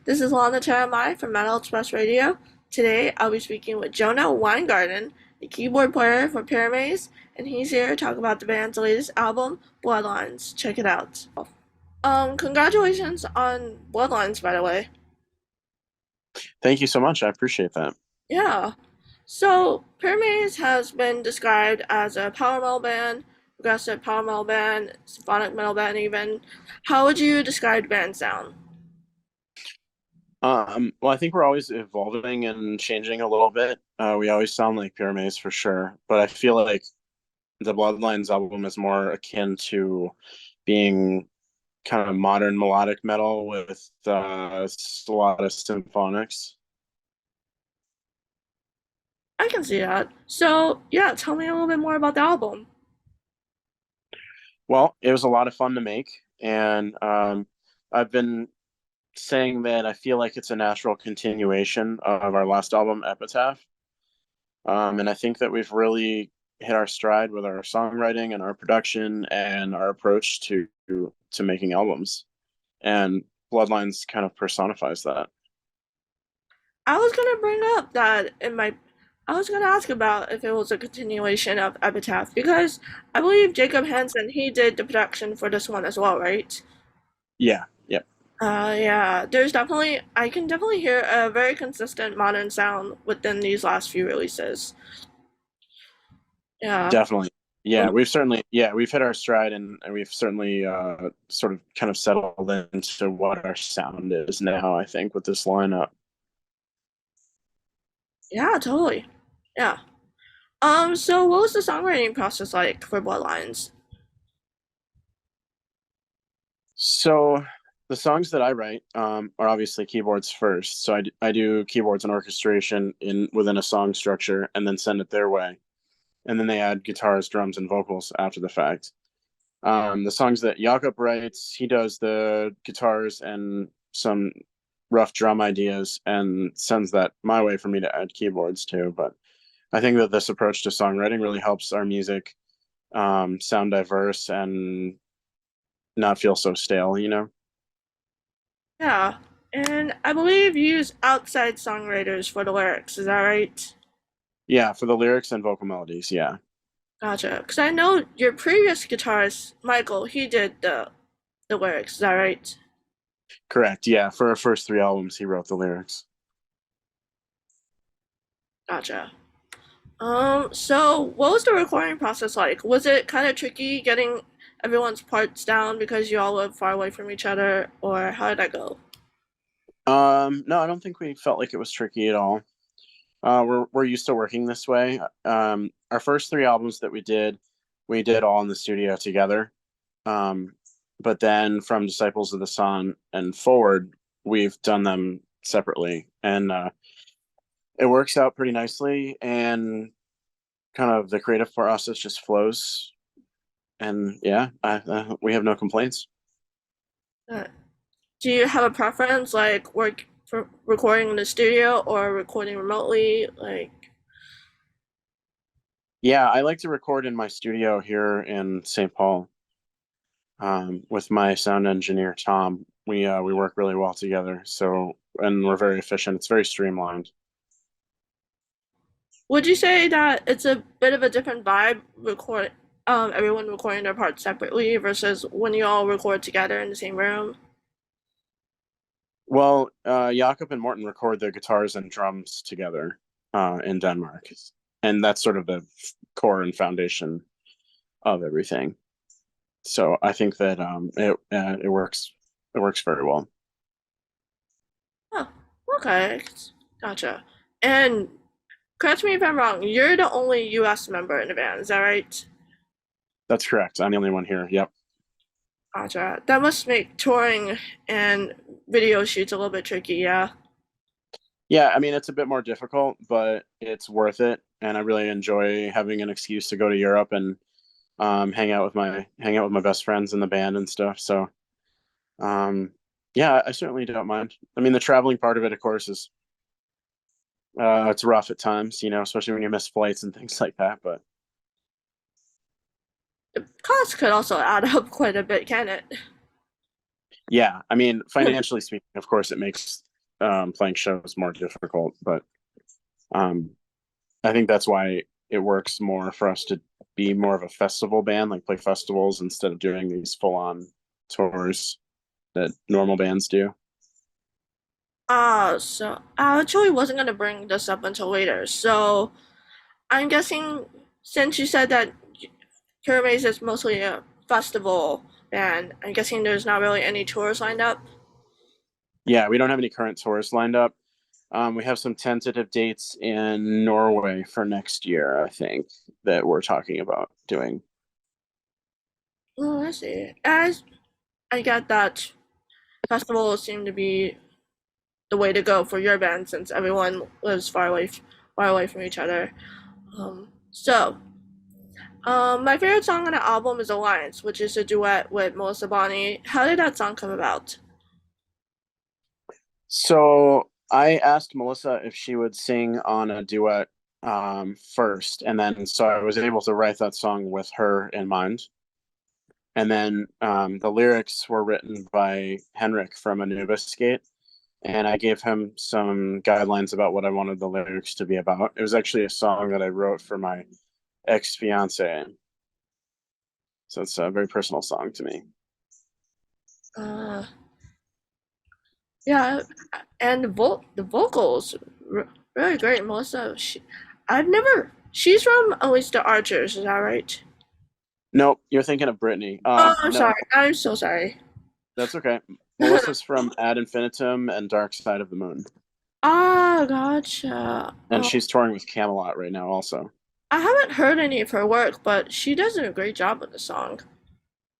This is Lana Teramae from Metal Express Radio. Today I'll be speaking with Jonah Weingarten, the keyboard player for Pyramaze, and he's here to talk about the band's latest album, Bloodlines. Check it out. Congratulations on Bloodlines, by the way. Thank you so much. I appreciate that. Yeah. So, Pyramaze has been described as a power metal band, progressive power metal band, symphonic metal band even. How would you describe the band's sound? Well, I think we're always evolving and changing a little bit. We always sound like Pyramaze for sure, but I feel like the Bloodlines album is more akin to being kind of modern melodic metal with a lot of symphonics. I can see that. So, yeah, tell me a little bit more about the album. Well, it was a lot of fun to make, and I've been saying that I feel like it's a natural continuation of our last album, Epitaph. And I think that we've really hit our stride with our songwriting and our production and our approach to making albums. And Bloodlines kind of personifies that. I was gonna bring up that I was gonna ask about if it was a continuation of Epitaph because I believe Jacob Hansen he did the production for this one as well, right? Yeah, yeah, Yeah. I can definitely hear a very consistent modern sound within these last few releases. Yeah. definitely. We've hit our stride, and we've certainly sort of kind of settled into what our sound is now, I think, with this lineup. Yeah, totally. Yeah. So what was the songwriting process like for Bloodlines? So the songs that I write are obviously keyboards first. So I do keyboards and orchestration within a song structure and then send it their way. And then they add guitars, drums, and vocals after the fact. The songs that Jakob writes, he does the guitars and some rough drum ideas and sends that my way for me to add keyboards too. But I think that this approach to songwriting really helps our music sound diverse and not feel so stale, you know? Yeah. And I believe you use outside songwriters for the lyrics, is that right? Yeah, for the lyrics and vocal melodies, yeah. Gotcha. Because I know your previous guitarist, Michael, he did the lyrics, is that right? Correct. Yeah, for our first three albums, he wrote the lyrics. Gotcha. So what was the recording process like? Was it kind of tricky getting everyone's parts down because you all live far away from each other, or how did that go? No, I don't think we felt like it was tricky at all. We're used to working this way. Our first three albums that we did all in the studio together. Um, but then from Disciples of the Sun and forward, we've done them separately, and it works out pretty nicely. And kind of the creative process just flows. And yeah, we have no complaints. Uh, do you have a preference, like work for recording in the studio or recording remotely? Like, Yeah, I like to record in my studio here in St. Paul with my sound engineer Tom. We work really well together. So and we're very efficient. It's very streamlined. would you say that it's a bit of a different vibe everyone recording their parts separately versus when you all record together in the same room? Well, Jakob and Morton record the guitars and drums together in Denmark, and that's sort of the core and foundation of everything. So I think that it works. It works very well. Oh, okay, gotcha. And correct me if I'm wrong, you're the only US member in the band, is that right? That's correct. I'm the only one here. Yep. Gotcha. That must make touring and video shoots a little bit tricky, yeah. Yeah, I mean it's a bit more difficult, but it's worth it, and I really enjoy having an excuse to go to Europe and hang out with my best friends in the band and stuff. So yeah, I certainly don't mind. I mean, the traveling part of it, of course, is it's rough at times, you know, especially when you miss flights and things like that. But The cost could also add up quite a bit, can it? yeah, I mean, financially speaking, of course, it makes playing shows more difficult. But I think that's why it works more for us to be more of a festival band, like play festivals instead of doing these full-on tours that normal bands do. So I actually wasn't gonna bring this up until later. So I'm guessing since you said that Pyramaze is mostly a festival band, I'm guessing there's not really any tours lined up. Yeah, we don't have any current tours lined up. We have some tentative dates in Norway for next year, I think, that we're talking about doing. Oh, I see. As I get that festivals seem to be the way to go for your band since everyone lives far away from each other. My favorite song on the album is Alliance, which is a duet with Melissa Bonney. How did that song come about? So I asked Melissa if she would sing on a duet first, and then so I was able to write that song with her in mind. And then the lyrics were written by Henrik from Anubis Skate, and I gave him some guidelines about what I wanted the lyrics to be about. It was actually a song that I wrote for my ex-fiance, so it's a very personal song to me. Uh, yeah, and the vocals really great. Melissa, she's from at least the Archers, is that right? Nope, you're thinking of Brittany. Oh, I'm No, sorry. I'm so sorry. that's okay. Melissa's from Ad Infinitum and Dark Side of the Moon, Ah, gotcha. and she's touring with Camelot right now also. I haven't heard any of her work, but she does a great job with the song.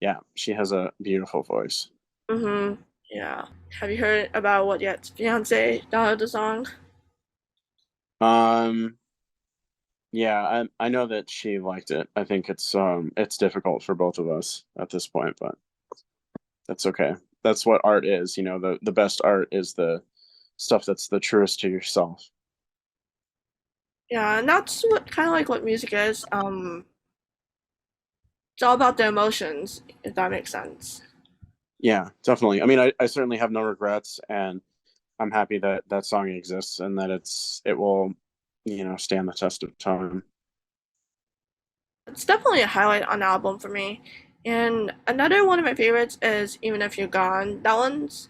Yeah, she has a beautiful voice. Mm-hmm. Yeah. Have you heard about What Yet's Fiance download the song? Um, yeah, I know that she liked it. I think it's difficult for both of us at this point, but that's okay. That's what art is, you know, the best art is the stuff that's the truest to yourself. Yeah, and that's what kind of like what music is. It's all about the emotions, if that makes sense. Yeah, definitely. I mean, I certainly have no regrets, and I'm happy that that song exists and that it will, you know, stand the test of time. It's definitely a highlight on the album for me. And another one of my favorites is Even If You're Gone. That one's,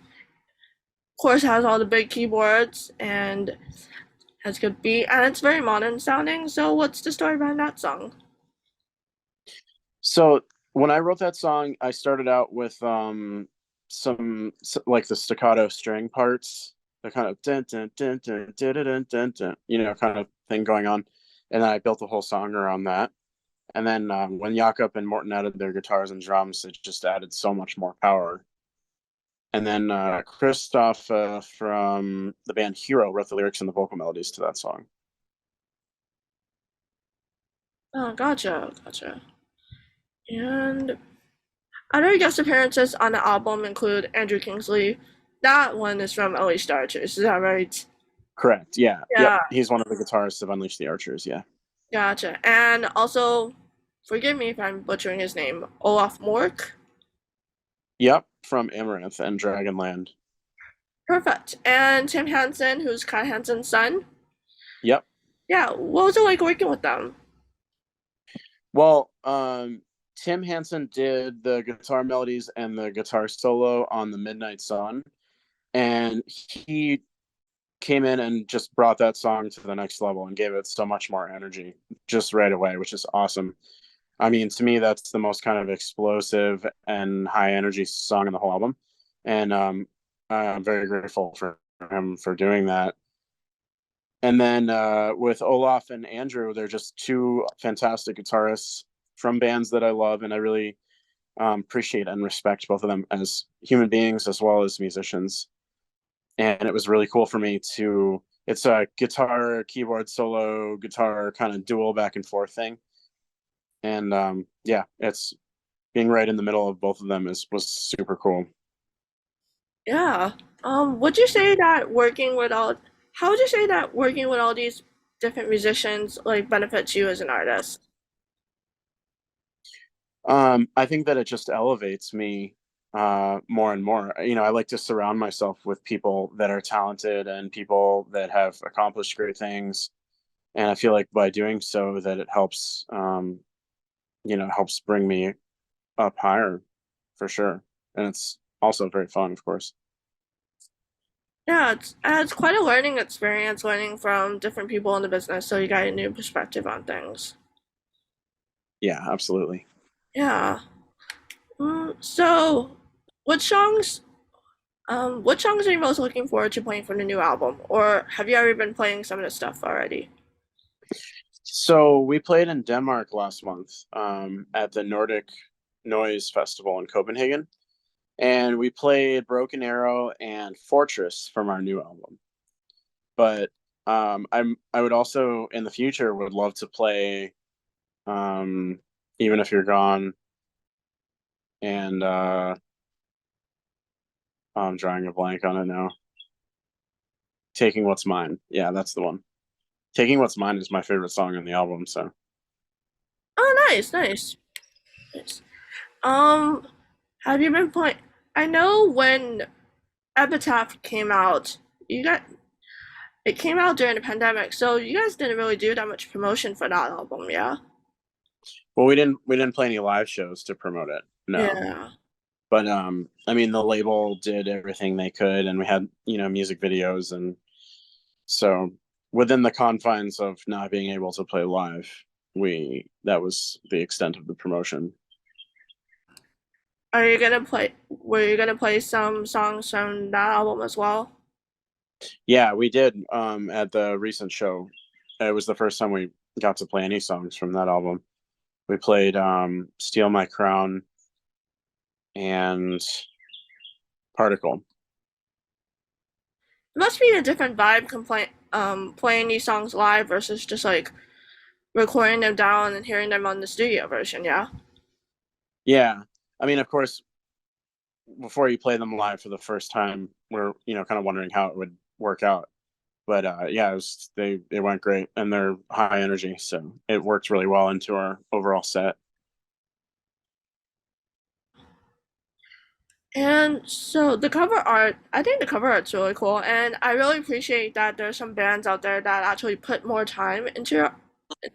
of course, has all the big keyboards and has good beat, and it's very modern sounding. So, what's the story behind that song? So when I wrote that song, I started out with like the staccato string parts, the kind of dun, dun, dun, dun, dun, dun, dun, dun, dun, you know, kind of thing going on, and then I built the whole song around that. And then when Jakob and Morton added their guitars and drums, it just added so much more power. And then Christoph from the band Hero wrote the lyrics and the vocal melodies to that song. Oh, gotcha. And other guest appearances on the album include Andrew Kingsley. That one is from Unleashed Archers, is that right? Correct. Yeah. Yep. Yeah, He's one of the guitarists of Unleash the Archers. Yeah. gotcha. And also, forgive me if I'm butchering his name, Olaf Mork. Yep. From Amaranth and Dragonland. Perfect. And Tim Hansen, who's Kai Hansen's son. Yep. Yeah, what was it like working with them? Well, Tim Hansen did the guitar melodies and the guitar solo on the Midnight Sun, and he came in and just brought that song to the next level and gave it so much more energy just right away, which is awesome. I mean, to me, that's the most kind of explosive and high energy song in the whole album, and I'm very grateful for him for doing that. And then with Olaf and Andrew, they're just two fantastic guitarists from bands that I love, and I really appreciate and respect both of them as human beings as well as musicians. And it was really cool for me to. It's a guitar, keyboard, solo, guitar kind of dual back and forth thing, and yeah, it's being right in the middle of both of them was super cool. Yeah. Would you say that working with all how would you say that working with all these different musicians like benefits you as an artist? I think that it just elevates me more and more. I like to surround myself with people that are talented and people that have accomplished great things. And I feel like by doing so that it helps, helps bring me up higher for sure. And it's also very fun, of course. Yeah, it's quite a learning experience learning from different people in the business, so you got a new perspective on things. Yeah, absolutely. Yeah. So, what songs what songs are you most looking forward to playing for the new album? Or have you already been playing some of the stuff already? So we played in Denmark last month, at the Nordic Noise Festival in Copenhagen, and we played Broken Arrow and Fortress from our new album. But I would also in the future would love to play, Even If You're Gone, and I'm drawing a blank on it now. Taking What's Mine. Yeah, that's the one. Taking What's Mine is my favorite song on the album. So Oh, nice, nice, nice. Um, have you been playing? I know when Epitaph came out, you got it came out during the pandemic, so you guys didn't really do that much promotion for that album, yeah? well, we didn't play any live shows to promote it. No. Yeah. But I mean, the label did everything they could, and we had music videos, and so within the confines of not being able to play live, we that was the extent of the promotion. Are you gonna play? Were you gonna play some songs from that album as well? Yeah, we did, at the recent show. It was the first time we got to play any songs from that album. We played "Steal My Crown" and "Particle." It must be a different vibe playing these songs live versus just like recording them down and hearing them on the studio version, yeah? Yeah, I mean, of course, before you play them live for the first time, we're kind of wondering how it would work out. But yeah, they went great, and they're high energy, so it worked really well into our overall set. And so the cover art, I think the cover art's really cool, and I really appreciate that there's some bands out there that actually put more time into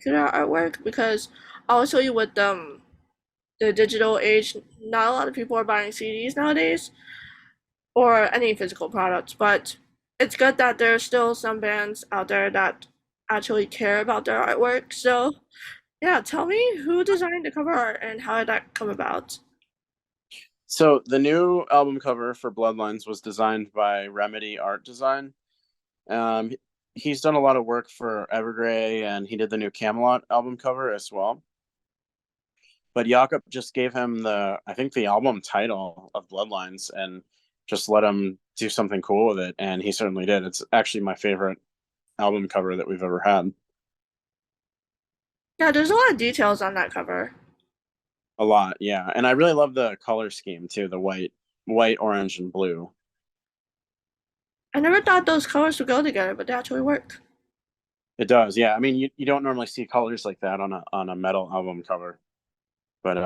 their artwork because obviously with the digital age, not a lot of people are buying CDs nowadays or any physical products, but it's good that there's still some bands out there that actually care about their artwork. So yeah, tell me who designed the cover art and how did that come about? So the new album cover for Bloodlines was designed by Remedy Art Design. Um, he's done a lot of work for Evergrey, and he did the new Camelot album cover as well. But Jakob just gave him I think the album title of Bloodlines, and just let him do something cool with it, and he certainly did. It's actually my favorite album cover that we've ever had. Yeah, there's a lot of details on that cover. A lot, yeah. And I really love the color scheme too, the white, orange, and blue. I never thought those colors would go together, but they actually work. It does, yeah. I mean, you don't normally see colors like that on a metal album cover, but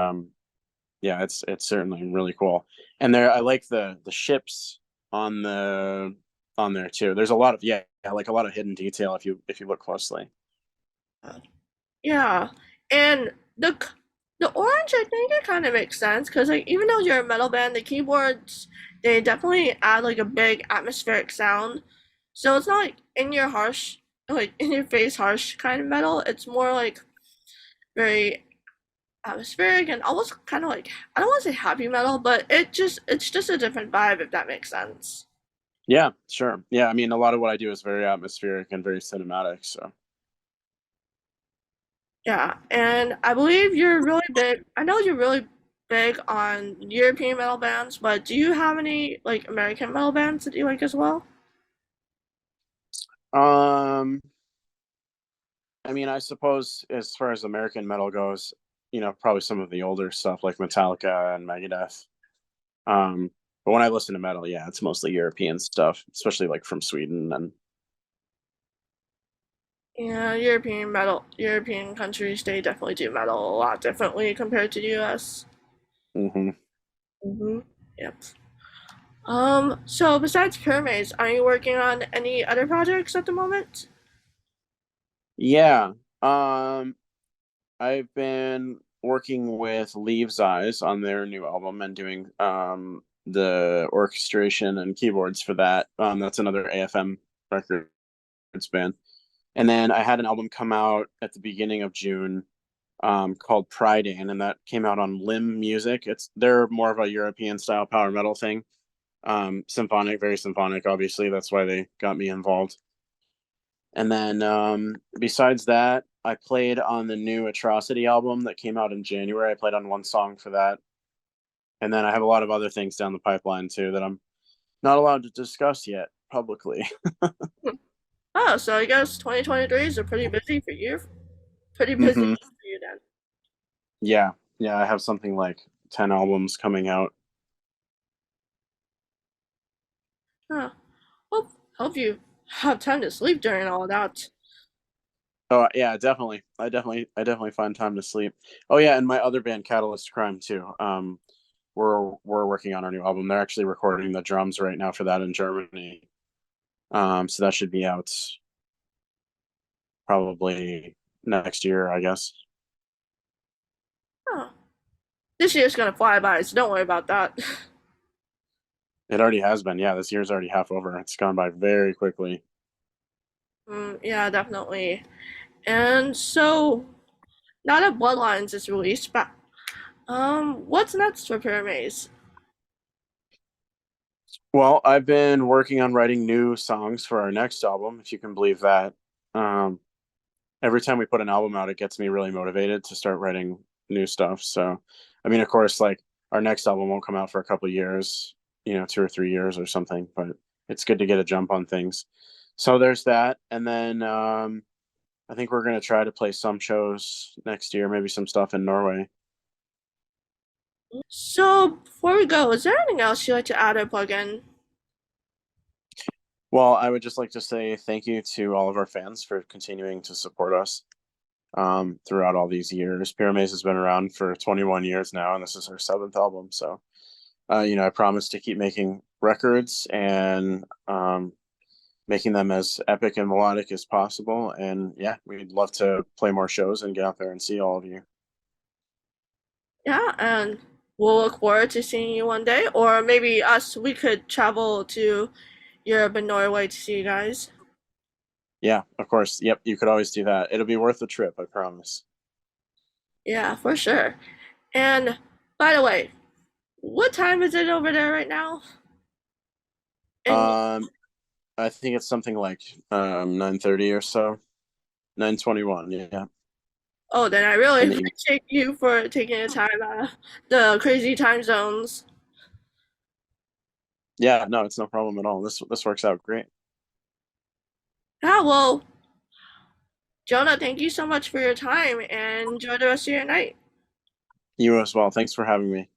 yeah, it's certainly really cool. And I like the ships on on there too. There's a lot of, yeah, like a lot of hidden detail if you look closely. Yeah, and the orange, I think it kind of makes sense because like even though you're a metal band, the keyboards they definitely add like a big atmospheric sound. So it's not like in your harsh, like in your face harsh kind of metal. It's more like very atmospheric and almost kind of like I don't want to say happy metal, but it's just a different vibe if that makes sense. Yeah, sure. Yeah, I mean, a lot of what I do is very atmospheric and very cinematic. So Yeah, and I believe you're really big. I know you're really big on European metal bands, but do you have any like American metal bands that you like as well? um I mean, I suppose as far as American metal goes, probably some of the older stuff like Metallica and Megadeth. But when I listen to metal, yeah, it's mostly European stuff, especially like from Sweden. And Yeah, European countries, they definitely do metal a lot differently compared to the US. hmm Hmm. Yep. So besides Pyramaze, are you working on any other projects at the moment? Yeah. Um, I've been working with Leaves Eyes on their new album and doing the orchestration and keyboards for that. That's another AFM records band. And then I had an album come out at the beginning of June called Pride In, and that came out on Limb Music. They're more of a European style power metal thing. Symphonic, very symphonic, obviously. That's why they got me involved. And then besides that, I played on the new Atrocity album that came out in January. I played on one song for that. And then I have a lot of other things down the pipeline too that I'm not allowed to discuss yet publicly. Oh, so I guess 2023 is a pretty busy for you. Pretty busy Hmm. for you then. Yeah. Yeah. I have something like 10 albums coming out. Huh. Hope you have time to sleep during all that. Oh yeah, definitely. I definitely find time to sleep. Oh yeah, and my other band, Catalyst Crime, too. We're working on our new album. They're actually recording the drums right now for that in Germany. So that should be out probably next year, I guess. Oh, this year's gonna fly by, so don't worry about that. It already has been. Yeah, this year's already half over. It's gone by very quickly. Yeah, definitely. And so now that Bloodlines is released, but what's next for Pyramaze? Well, I've been working on writing new songs for our next album, if you can believe that. Um, every time we put an album out, it gets me really motivated to start writing new stuff. So, I mean, of course, like our next album won't come out for a couple of years, 2 or 3 years or something, but it's good to get a jump on things. So there's that. And then I think we're going to try to play some shows next year, maybe some stuff in Norway. So before we go, is there anything else you'd like to add or plug in? Well, I would just like to say thank you to all of our fans for continuing to support us throughout all these years. Pyramaze has been around for 21 years now, and this is our seventh album. So, I promise to keep making records and making them as epic and melodic as possible. And yeah, we'd love to play more shows and get out there and see all of you. Yeah, and we'll look forward to seeing you one day, or maybe us, we could travel to Europe and Norway to see you guys. Yeah, of course. Yep, you could always do that. It'll be worth the trip, I promise. Yeah, for sure. And by the way, what time is it over there right now? And Um, I think it's something like 9:30 or so, 9:21. Yeah, oh, then I really in the evening. appreciate you for taking the time the crazy time zones. Yeah, no, it's no problem at all. This works out great. Yeah, well, Jonah, thank you so much for your time and enjoy the rest of your night. You as well. Thanks for having me.